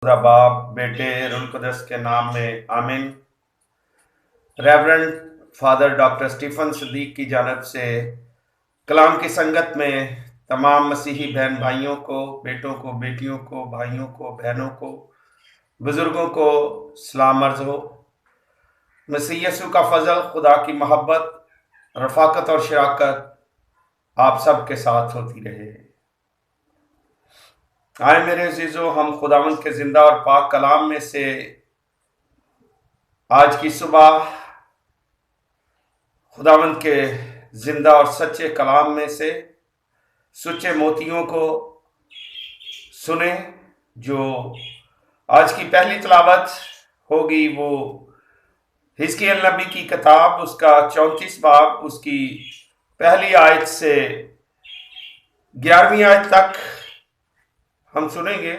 خدا باپ بیٹے روح القدس کے نام میں آمین۔ ریورنڈ فادر ڈاکٹر اسٹیفن صدیق کی جانب سے کلام کی سنگت میں تمام مسیحی بہن بھائیوں کو، بیٹوں کو، بیٹیوں کو، بھائیوں کو، بہنوں کو، بزرگوں کو سلام عرض ہو۔ مسیح یسوع کا فضل، خدا کی محبت، رفاقت اور شراکت آپ سب کے ساتھ ہوتی رہے۔ آئے میرے عزیزو، ہم خداوند کے زندہ اور پاک کلام میں سے آج کی صبح خداوند کے زندہ اور سچے کلام میں سے سچے موتیوں کو سنیں۔ جو آج کی پہلی تلاوت ہوگی وہ حزقیل نبی کی کتاب، اس کا 34 باب، اس کی پہلی آیت سے 11ویں آیت تک ہم سنیں گے۔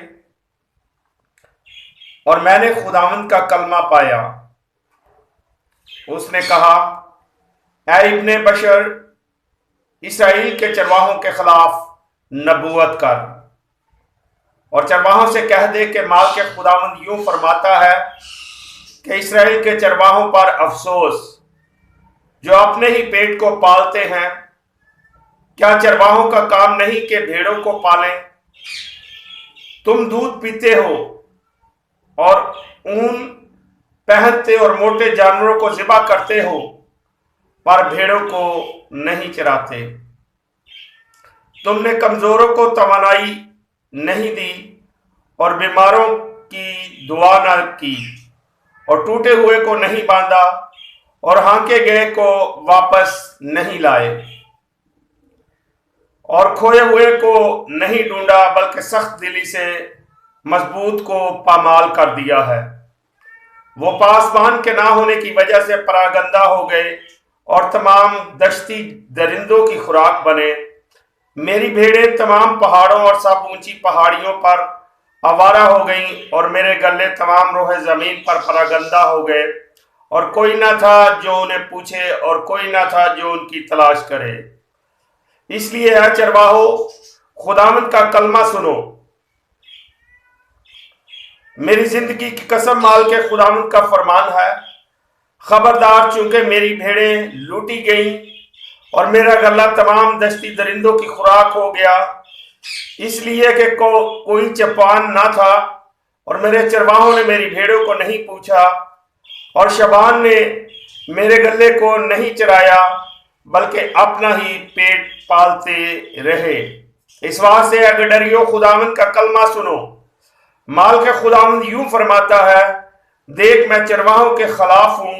اور میں نے خداوند کا کلمہ پایا، اس نے کہا، اے ابن بشر، اسرائیل کے چرواہوں کے خلاف نبوت کر اور چرواہوں سے کہہ دے کہ مالک خداوند یوں فرماتا ہے کہ اسرائیل کے چرواہوں پر افسوس جو اپنے ہی پیٹ کو پالتے ہیں۔ کیا چرواہوں کا کام نہیں کہ بھیڑوں کو پالیں؟ تم دودھ پیتے ہو اور اون پہنتے اور موٹے جانوروں کو ذبح کرتے ہو، پر بھیڑوں کو نہیں چراتے۔ تم نے کمزوروں کو توانائی نہیں دی اور بیماروں کی دعا نہ کی، اور ٹوٹے ہوئے کو نہیں باندھا اور ہانکے گئے کو واپس نہیں لائے، اور کھوئے ہوئے کو نہیں ڈھونڈا، بلکہ سخت دلی سے مضبوط کو پامال کر دیا ہے۔ وہ پاسبان کے نہ ہونے کی وجہ سے پراگندہ ہو گئے اور تمام دشتی درندوں کی خوراک بنے۔ میری بھیڑیں تمام پہاڑوں اور سب اونچی پہاڑیوں پر آوارہ ہو گئیں، اور میرے گلے تمام روح زمین پر پراگندہ ہو گئے، اور کوئی نہ تھا جو انہیں پوچھے اور کوئی نہ تھا جو ان کی تلاش کرے۔ اس لیے اے چرواہو، خداوند کا کلمہ سنو۔ میری زندگی کی قسم، مال کے خداوند کا فرمان ہے، خبردار، چونکہ میری بھیڑیں لوٹی گئیں اور میرا گلہ تمام دشتی درندوں کی خوراک ہو گیا، اس لیے کہ کوئی چپان نہ تھا، اور میرے چرواہوں نے میری بھیڑوں کو نہیں پوچھا، اور شبان نے میرے گلے کو نہیں چرایا، بلکہ اپنا ہی پیٹ پالتے رہے۔ اس واسطے اگر ڈریو، خداوند کا کلمہ سنو۔ مال کے خداوند یوں فرماتا ہے، دیکھ میں چرواہوں کے خلاف ہوں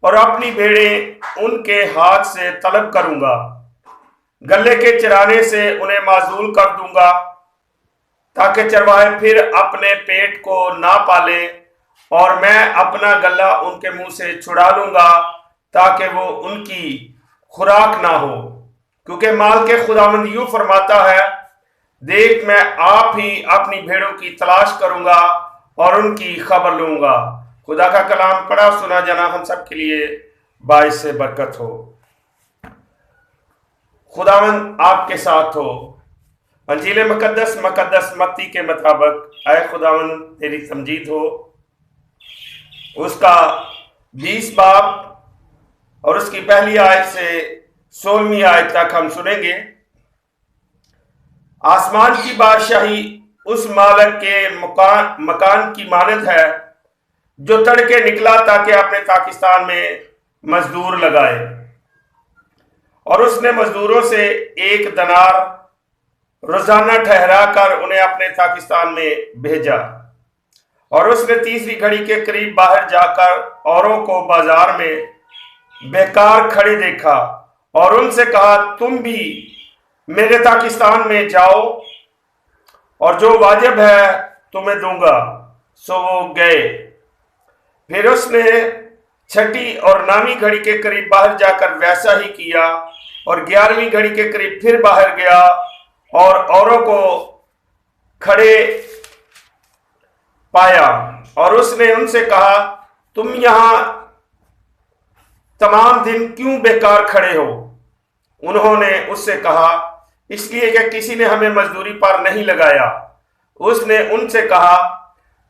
اور اپنی بھیڑیں ان کے ہاتھ سے طلب کروں گا، گلے کے چرانے سے انہیں معزول کر دوں گا، تاکہ چرواہے پھر اپنے پیٹ کو نہ پالیں، اور میں اپنا گلہ ان کے منہ سے چھڑا لوں گا تاکہ وہ ان کی خوراک نہ ہو۔ کیونکہ مال کے خداوند یوں فرماتا ہے، دیکھ میں آپ ہی اپنی بھیڑوں کی تلاش کروں گا اور ان کی خبر لوں گا۔ خدا کا کلام پڑھا سنا جانا ہم سب کے لیے باعث برکت ہو۔ خداوند آپ کے ساتھ ہو۔ انجیل مقدس متی کے مطابق اے خداوند تیری تمجید ہو، اس کا 20 باب اور اس کی پہلی آیت سے 16ویں آیت تک ہم سنیں گے۔ آسمان کی بادشاہی اس مالک کے مکان کی مانند ہے جو تڑکے نکلا تاکہ اپنے پاکستان میں مزدور لگائے، اور اس نے مزدوروں سے 1 دینار روزانہ ٹھہرا کر انہیں اپنے پاکستان میں بھیجا، اور اس نے تیسری گھڑی کے قریب باہر جا کر اوروں کو بازار میں بیکار کھڑے دیکھا، اور ان سے کہا، تم بھی میرے پاکستان میں جاؤ اور جو واجب ہے تمہیں دوں گا۔ سو وہ گئے۔ پھر اس نے 6 اور 9ویں گھڑی کے قریب باہر جا کر ویسا ہی کیا، اور 11ویں گھڑی کے قریب پھر باہر گیا اور اوروں کو کھڑے پایا، اور اس نے ان سے کہا، تم یہاں تمام دن کیوں بیکار کھڑے ہو؟ انہوں نے اس سے کہا، اس لیے کہ کسی نے ہمیں مزدوری پر نہیں لگایا۔ اس نے ان سے کہا،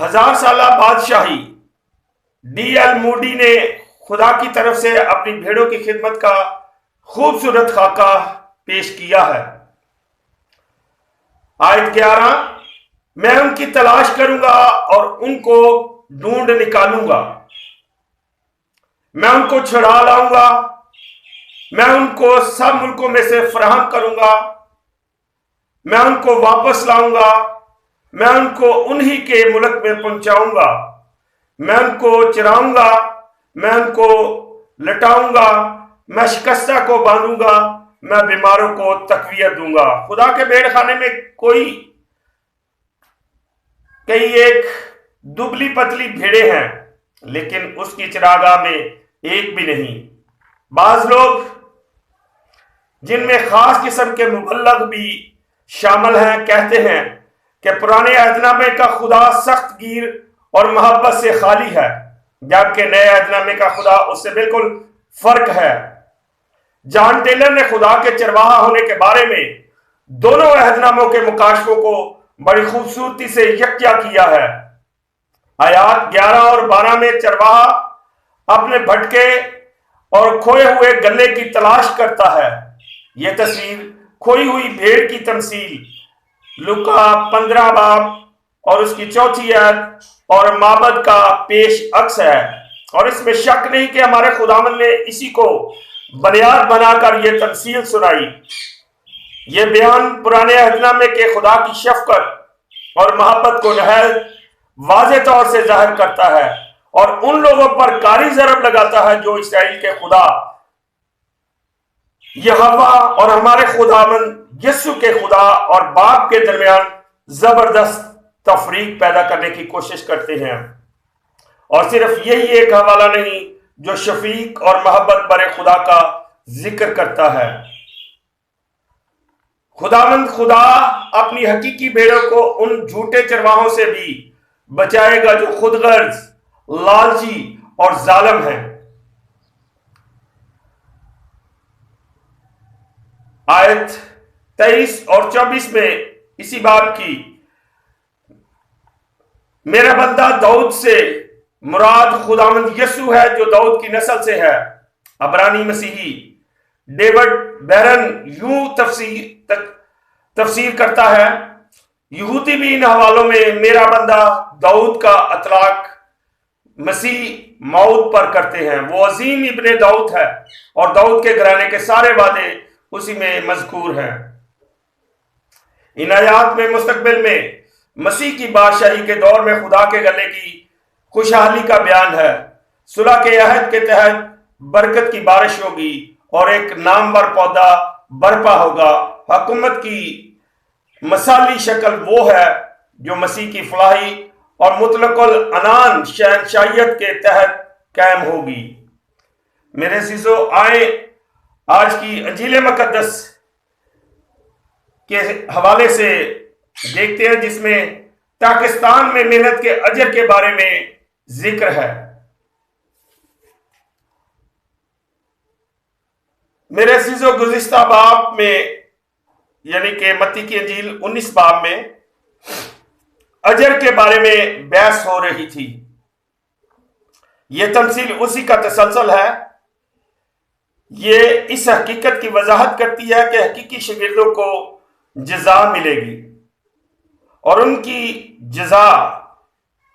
1000 سالہ بادشاہی ڈی ایل موڈی نے خدا کی طرف سے اپنی بھیڑوں کی خدمت کا خوبصورت خاکہ پیش کیا ہے۔ آیت 11، میں ان کی تلاش کروں گا اور ان کو ڈھونڈ نکالوں گا، میں ان کو چھڑا لاؤں گا، میں ان کو سب ملکوں میں سے فراہم کروں گا، میں ان کو واپس لاؤں گا، میں ان کو انہی کے ملک میں پہنچاؤں گا، میں ان کو چراؤں گا، میں ان کو لٹاؤں گا، میں شکستہ کو باندھوں گا، میں بیماروں کو تقویت دوں گا۔ خدا کے بھیڑ خانے میں کئی ایک دبلی پتلی بھیڑیں ہیں، لیکن اس کی چراگاہ میں ایک بھی نہیں۔ بعض لوگ جن میں خاص قسم کے مبلغ بھی شامل ہیں کہتے ہیں کہ پرانے عہد نامے کا خدا سخت گیر اور محبت سے خالی ہے، جبکہ نئے عہد نامے کا خدا اس سے بالکل فرق ہے۔ جان ٹیلر نے خدا کے چرواہا ہونے کے بارے میں دونوں عہد ناموں کے مکاشفوں کو بڑی خوبصورتی سے یکجا کیا ہے۔ آیات 11 اور 12 میں چرواہا اپنے بھٹکے اور کھوئے ہوئے گلے کی تلاش کرتا ہے۔ یہ تصویر کھوئی ہوئی بھیڑ کی تمثیل لوکا 15 باب اور اس کی 4 آیت اور معبد کا پیش عکس ہے، اور اس میں شک نہیں کہ ہمارے خداوند نے اسی کو بنیاد بنا کر یہ تمثیل سنائی۔ یہ بیان پرانے عہد نامے کے خدا کی شفقت اور محبت کو نہایت واضح طور سے ظاہر کرتا ہے، اور ان لوگوں پر کاری ضرب لگاتا ہے جو اسرائیل کے خدا یہوہ اور ہمارے خداوند یسوع کے خدا اور باپ کے درمیان زبردست تفریق پیدا کرنے کی کوشش کرتے ہیں۔ اور صرف یہی ایک حوالہ نہیں جو شفیق اور محبت برے خدا کا ذکر کرتا ہے۔ خداوند خدا اپنی حقیقی بھیڑوں کو ان جھوٹے چرواہوں سے بھی بچائے گا جو خود غرض، لالچی اور ظالم ہیں۔ آیت 23 اور 24 میں اسی بات کی میرا بندہ داؤد سے مراد خداوند یسوع ہے جو داؤد کی نسل سے ہے۔ عبرانی مسیحی ڈیوڈ بیرن یوں تفسیر کرتا ہے، یہودی بھی ان حوالوں میں میرا بندہ داؤد کا اطلاق مسیح موعود پر کرتے ہیں۔ وہ عظیم ابن داؤد ہے اور داؤد کے گھرانے کے سارے وعدے اسی میں مذکور ہیں۔ ان آیات میں مستقبل میں مسیح کی بادشاہی کے دور میں خدا کے گلے کی خوشحالی کا بیان ہے۔ صلح کے عہد کے تحت برکت کی بارش ہوگی اور ایک نامور پودا برپا ہوگا۔ حکومت کی مثالی شکل وہ ہے جو مسیح کی فلاحی اور مطلق العنان شہنشاہیت کے تحت قائم ہوگی۔ میرے عزیزو، آئیں آج کی انجیل مقدس کے حوالے سے دیکھتے ہیں جس میں پاکستان میں محنت کے اجر کے بارے میں ذکر ہے۔ میرے عزیزو، گزشتہ باب میں یعنی کہ متی کی انجیل 19 باب میں اجر کے بارے میں بحث ہو رہی تھی۔ یہ تمثیل اسی کا تسلسل ہے۔ یہ اس حقیقت کی وضاحت کرتی ہے کہ حقیقی شاگردوں کو جزا ملے گی، اور ان کی جزا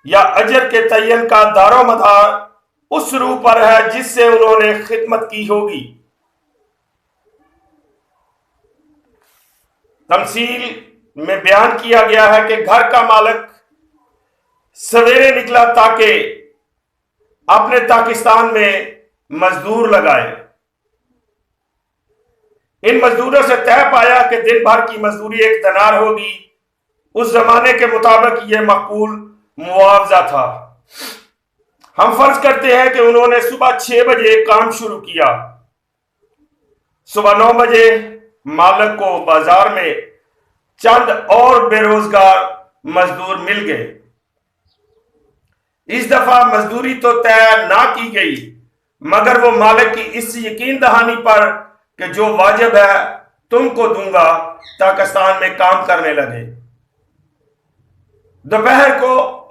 یا اجر کے تعین کا دار و مدار اس روح پر ہے جس سے انہوں نے خدمت کی ہوگی۔ تمثیل میں بیان کیا گیا ہے کہ گھر کا مالک سویرے نکلا تاکہ اپنے پاکستان میں مزدور لگائے۔ ان مزدوروں سے طے پایا کہ دن بھر کی مزدوری 1 دینار ہوگی۔ اس زمانے کے مطابق یہ مقبول معاوضہ تھا۔ ہم فرض کرتے ہیں کہ انہوں نے صبح 6 بجے کام شروع کیا۔ صبح 9 بجے مالک کو بازار میں چند اور بے روزگار مزدور مل گئے۔ اس دفعہ مزدوری تو طے نہ کی گئی، مگر وہ مالک کی اس یقین دہانی پر کہ جو واجب ہے تم کو دوں گا پاکستان میں کام کرنے لگے۔ دوپہر کو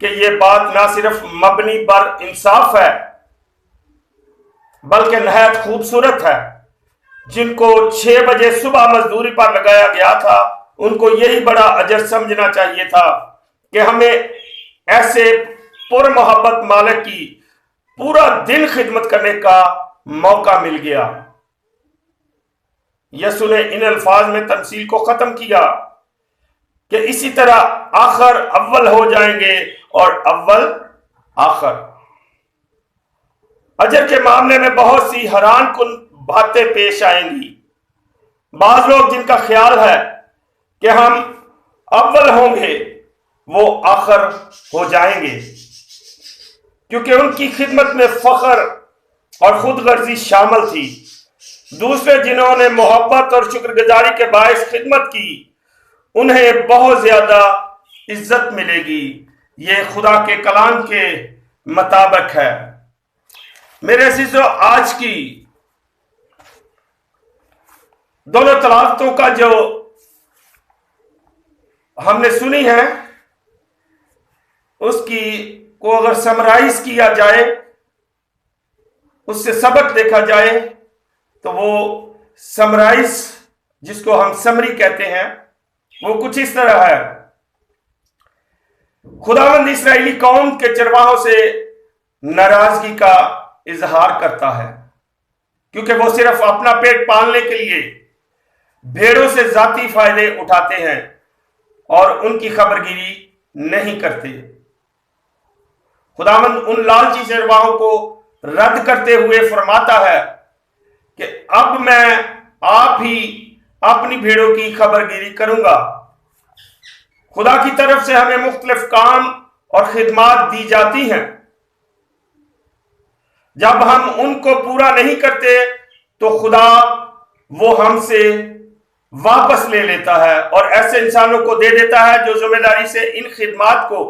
کہ یہ بات نہ صرف مبنی بر انصاف ہے بلکہ نہایت خوبصورت ہے۔ جن کو 6 بجے صبح مزدوری پر لگایا گیا تھا ان کو یہی بڑا اجر سمجھنا چاہیے تھا کہ ہمیں ایسے پر محبت مالک کی پورا دن خدمت کرنے کا موقع مل گیا۔ یسوع نے ان الفاظ میں تمثیل کو ختم کیا کہ اسی طرح آخر اول ہو جائیں گے اور اول آخر۔ اجر کے معاملے میں بہت سی حیران کن باتیں پیش آئیں گی۔ بعض لوگ جن کا خیال ہے کہ ہم اول ہوں گے وہ آخر ہو جائیں گے کیونکہ ان کی خدمت میں فخر اور خود غرضی شامل تھی۔ دوسرے جنہوں نے محبت اور شکر گزاری کے باعث خدمت کی انہیں بہت زیادہ عزت ملے گی۔ یہ خدا کے کلام کے مطابق ہے۔ میرے عزیزو، آج کی دونوں تلاوتوں کا جو ہم نے سنی ہے اس کی کو اگر سمرائز کیا جائے، اس سے سبق دیکھا جائے تو وہ سمرائز جس کو ہم سمری کہتے ہیں وہ کچھ اس طرح ہے۔ خداوند اسرائیلی قوم کے چرواہوں سے ناراضگی کا اظہار کرتا ہے کیونکہ وہ صرف اپنا پیٹ پالنے کے لیے بھیڑوں سے ذاتی فائدے اٹھاتے ہیں اور ان کی خبرگیری نہیں کرتے۔ خداوند ان لالچی چرواہوں کو رد کرتے ہوئے فرماتا ہے کہ اب میں آپ ہی اپنی بھیڑوں کی خبرگیری کروں گا۔ خدا کی طرف سے ہمیں مختلف کام اور خدمات دی جاتی ہیں۔ جب ہم ان کو پورا نہیں کرتے تو خدا وہ ہم سے واپس لے لیتا ہے اور ایسے انسانوں کو دے دیتا ہے جو ذمہ داری سے ان خدمات کو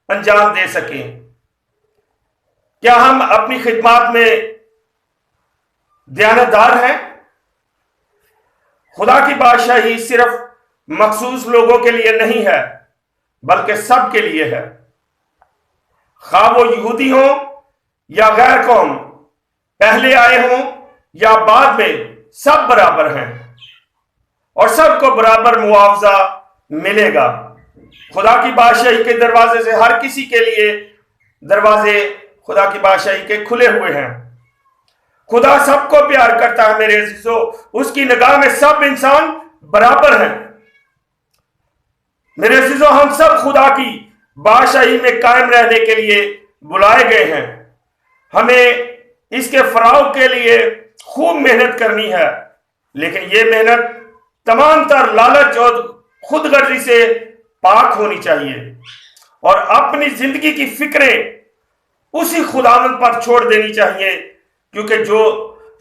انجام دے سکیں۔ کیا ہم اپنی خدمات میں دیانتدار ہیں؟ خدا کی بادشاہی صرف مخصوص لوگوں کے لیے نہیں ہے بلکہ سب کے لیے ہے، خواہ وہ یہودی ہوں یا غیر قوم، پہلے آئے ہوں یا بعد میں، سب برابر ہیں اور سب کو برابر معاوضہ ملے گا۔ خدا کی بادشاہی کے دروازے سے ہر کسی کے لیے دروازے خدا کی بادشاہی کے کھلے ہوئے ہیں۔ خدا سب کو پیار کرتا ہے میرے عزیزو، اس کی نگاہ میں سب انسان برابر ہیں۔ میرے عزیزو، ہم سب خدا کی بادشاہی میں قائم رہنے کے لیے بلائے گئے ہیں۔ ہمیں اس کے فراغ کے لیے خوب محنت کرنی ہے، لیکن یہ محنت تمام تر لالچ اور خود غرضی سے پاک ہونی چاہیے اور اپنی زندگی کی فکریں اسی خداوند پر چھوڑ دینی چاہیے، کیونکہ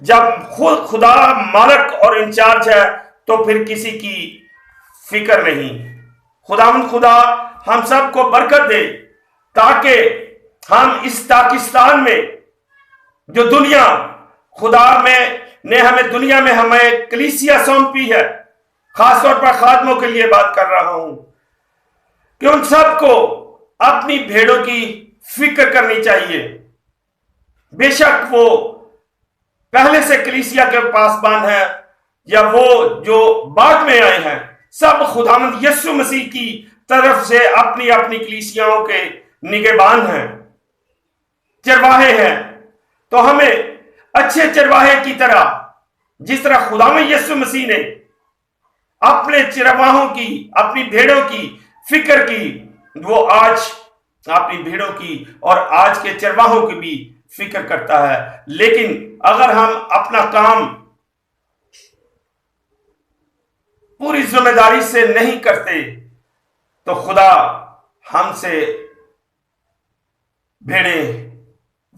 جب خود خدا مالک اور انچارج ہے تو پھر کسی کی فکر نہیں۔ خداوند خدا ہم سب کو برکت دے تاکہ ہم اس پاکستان میں جو دنیا خدا نے ہمیں دنیا میں ہمیں کلیسیا سونپی ہے، خاص طور پر خادموں کے لیے بات کر رہا ہوں، کہ ان سب کو اپنی بھیڑوں کی فکر کرنی چاہیے۔ بے شک وہ پہلے سے کلیسیا کے پاسبان ہیں یا وہ جو بعد میں آئے ہیں، سب خداوند یسوع مسیح کی طرف سے اپنی اپنی کلیسیاؤں کے نگہبان ہیں، چرواہے ہیں۔ تو ہمیں اچھے چرواہے کی طرح، جس طرح خداوند یسوع مسیح نے اپنے چرواہوں کی، اپنی بھیڑوں کی فکر کی، وہ آج اپنی بھیڑوں کی اور آج کے چرواہوں کی بھی فکر کرتا ہے۔ لیکن اگر ہم اپنا کام پوری ذمہ داری سے نہیں کرتے تو خدا ہم سے بھیڑیں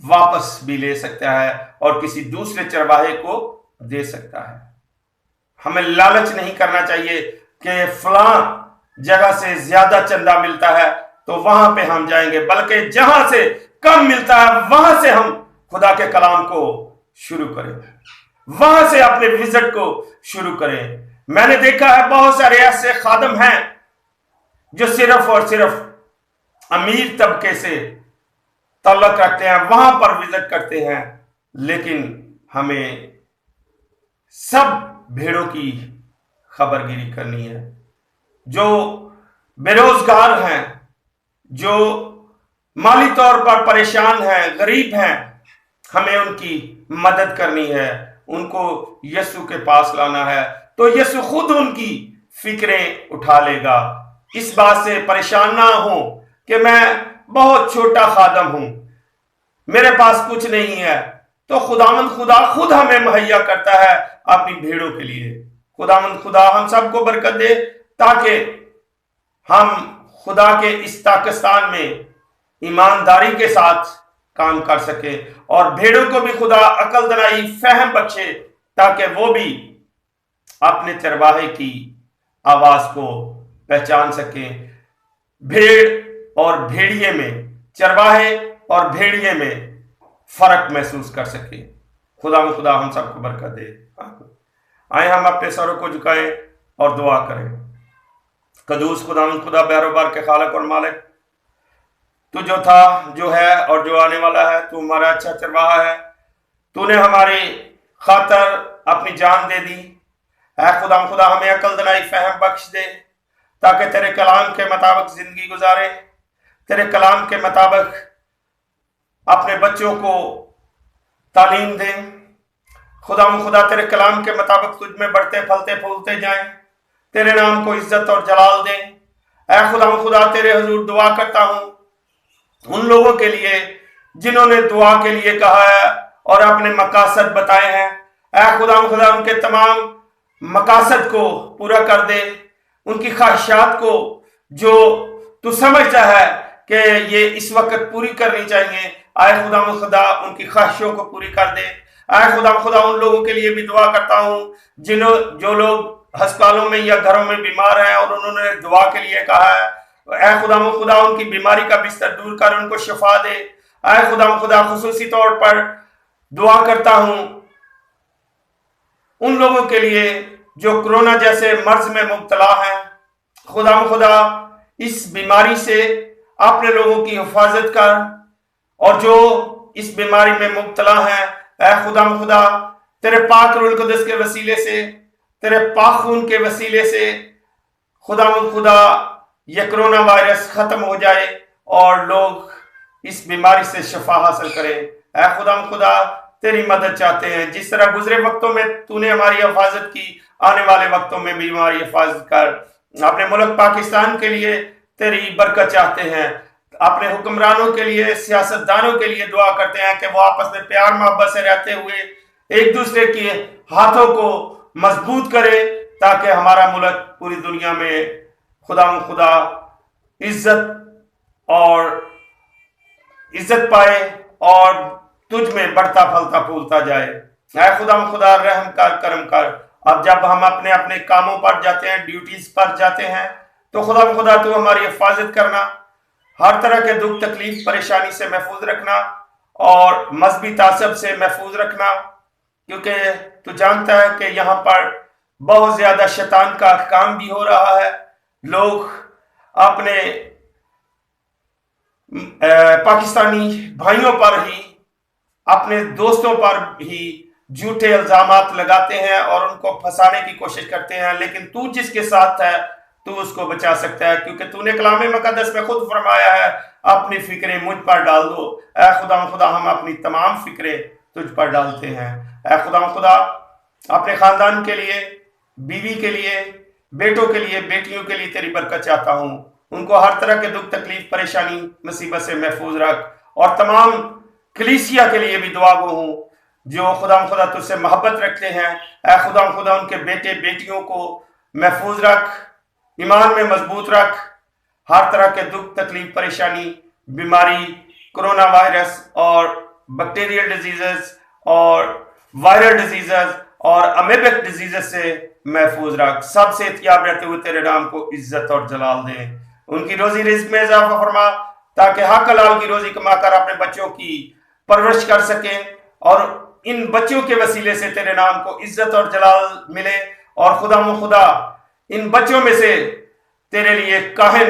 واپس بھی لے سکتا ہے اور کسی دوسرے چرواہے کو دے سکتا ہے۔ ہمیں لالچ نہیں کرنا چاہیے کہ فلاں جگہ سے زیادہ چندہ ملتا ہے تو وہاں پہ ہم جائیں گے، بلکہ جہاں سے کم ملتا ہے وہاں سے ہم خدا کے کلام کو شروع کریں، وہاں سے اپنے وزٹ کو شروع کریں۔ میں نے دیکھا ہے بہت سارے ایسے خادم ہیں جو صرف اور صرف امیر طبقے سے تعلق رکھتے ہیں وہاں پر وزٹ کرتے ہیں، لیکن ہمیں سب بھیڑوں کی خبر گیری کرنی ہے۔ جو بے روزگار ہیں، جو مالی طور پر پریشان ہیں، غریب ہیں، ہمیں ان کی مدد کرنی ہے، ان کو یسوع کے پاس لانا ہے، تو یسوع خود ان کی فکریں اٹھا لے گا۔ اس بات سے پریشان نہ ہوں کہ میں بہت چھوٹا خادم ہوں، میرے پاس کچھ نہیں ہے، تو خداوند خدا خود ہمیں مہیا کرتا ہے اپنی بھیڑوں کے لیے۔ خداوند خدا ہم سب کو برکت دے تاکہ ہم خدا کے اس پاکستان میں ایمانداری کے ساتھ کام کر سکے، اور بھیڑوں کو بھی خدا عقل دانائی فہم بخشے تاکہ وہ بھی اپنے چرواہے کی آواز کو پہچان سکیں۔ بھیڑ اور بھیڑیے میں، چرواہے اور بھیڑیے میں فرق محسوس کر سکے۔ خدا ہم سب کو برکت دے۔ آئیں ہم اپنے سروں کو جھکائیں اور دعا کریں۔ قدوس خدا بہروبار کے خالق اور مالک، تو جو تھا، جو ہے اور جو آنے والا ہے، تو ہمارا اچھا چرواہا ہے۔ تو نے ہماری خاطر اپنی جان دے دی۔ اے خدا ہمیں عقل دانائی فہم بخش دے تاکہ تیرے کلام کے مطابق زندگی گزارے، تیرے کلام کے مطابق اپنے بچوں کو تعلیم دیں۔ خدا تیرے کلام کے مطابق تجھ میں بڑھتے پھلتے پھولتے جائیں، تیرے نام کو عزت اور جلال دیں۔ اے خدا تیرے حضور دعا کرتا ہوں ان لوگوں کے لیے جنہوں نے دعا کے لیے کہا ہے اور اپنے مقاصد بتائے ہیں۔ اے خدا ان کے تمام مقاصد کو پورا کر دے، ان کی خواہشات کو جو تو سمجھتا ہے کہ یہ اس وقت پوری کرنی چاہیے، اے خدا ان کی خواہشوں کو پوری کر دے۔ اے خدا ان لوگوں کے لیے بھی دعا کرتا ہوں جو لوگ ہسپتالوں میں یا گھروں میں بیمار ہیں اور انہوں نے دعا کے لیے کہا ہے۔ اے خدا ان کی بیماری کا بستر دور کر ان کو شفا دے۔ اے خدا خصوصی طور پر دعا کرتا ہوں ان لوگوں کے لیے جو کرونا جیسے مرض میں مبتلا ہیں۔ خدا اس بیماری سے اپنے لوگوں کی حفاظت کر، اور جو اس بیماری میں مبتلا ہیں، اے خدا تیرے پاک روح القدس کے وسیلے سے، تیرے پاک خون کے وسیلے سے خدا یہ کرونا وائرس ختم ہو جائے اور لوگ اس بیماری سے شفا حاصل کریں۔ اے خدا تیری مدد چاہتے ہیں، جس طرح گزرے وقتوں میں تو نے ہماری حفاظت کی، آنے والے وقتوں میں بھی ہماری حفاظت کر۔ اپنے ملک پاکستان کے لیے تیری برکت چاہتے ہیں، اپنے حکمرانوں کے لیے، سیاستدانوں کے لیے دعا کرتے ہیں کہ وہ آپس میں پیار محبت سے رہتے ہوئے ایک دوسرے کے ہاتھوں کو مضبوط کرے تاکہ ہمارا ملک پوری دنیا میں خدا عزت پائے اور تجھ میں بڑھتا پھلتا پھولتا جائے۔ اے خدا رحم کر، کرم کر۔ اب جب ہم اپنے اپنے کاموں پر جاتے ہیں، ڈیوٹیز پر جاتے ہیں، تو خدا تو ہماری حفاظت کرنا، ہر طرح کے دکھ تکلیف پریشانی سے محفوظ رکھنا اور مذہبی تعصب سے محفوظ رکھنا، کیونکہ تو جانتا ہے کہ یہاں پر بہت زیادہ شیطان کا کام بھی ہو رہا ہے۔ لوگ اپنے پاکستانی بھائیوں پر ہی، اپنے دوستوں پر ہی جھوٹے الزامات لگاتے ہیں اور ان کو پھنسانے کی کوشش کرتے ہیں، لیکن تو جس کے ساتھ ہے تو اس کو بچا سکتا ہے، کیونکہ تو نے کلام مقدس میں خود فرمایا ہے اپنی فکریں مجھ پر ڈال دو۔ اے خدا ہم اپنی تمام فکریں تجھ پر ڈالتے ہیں۔ اے خدا اپنے خاندان کے لیے، بیوی کے لیے، بیٹوں کے لیے، بیٹیوں کے لیے تیری برکت چاہتا ہوں، ان کو ہر طرح کے دکھ تکلیف پریشانی مصیبت سے محفوظ رکھ، اور تمام کلیسیا کے لیے بھی دعا گو ہوں جو خدا تجھ سے محبت رکھتے ہیں۔ اے خدا ان کے بیٹے بیٹیوں کو محفوظ رکھ، ایمان میں مضبوط رکھ، ہر طرح کے دکھ تکلیف پریشانی، بیماری، کرونا وائرس اور بیکٹیریل ڈیزیزز اور وائرل ڈیزیزز اور امیبک ڈیزیزز سے محفوظ رکھ، سب سے احتیاط رہتے ہوئے تیرے نام کو عزت اور جلال دیں۔ ان کی روزی رزق میں اضافہ فرما تاکہ حق حلال کی روزی کما کر اپنے بچوں کی پرورش کر سکیں، اور ان بچوں کے وسیلے سے تیرے نام کو عزت اور جلال ملے، اور خدا ان بچوں میں سے تیرے لیے کاہن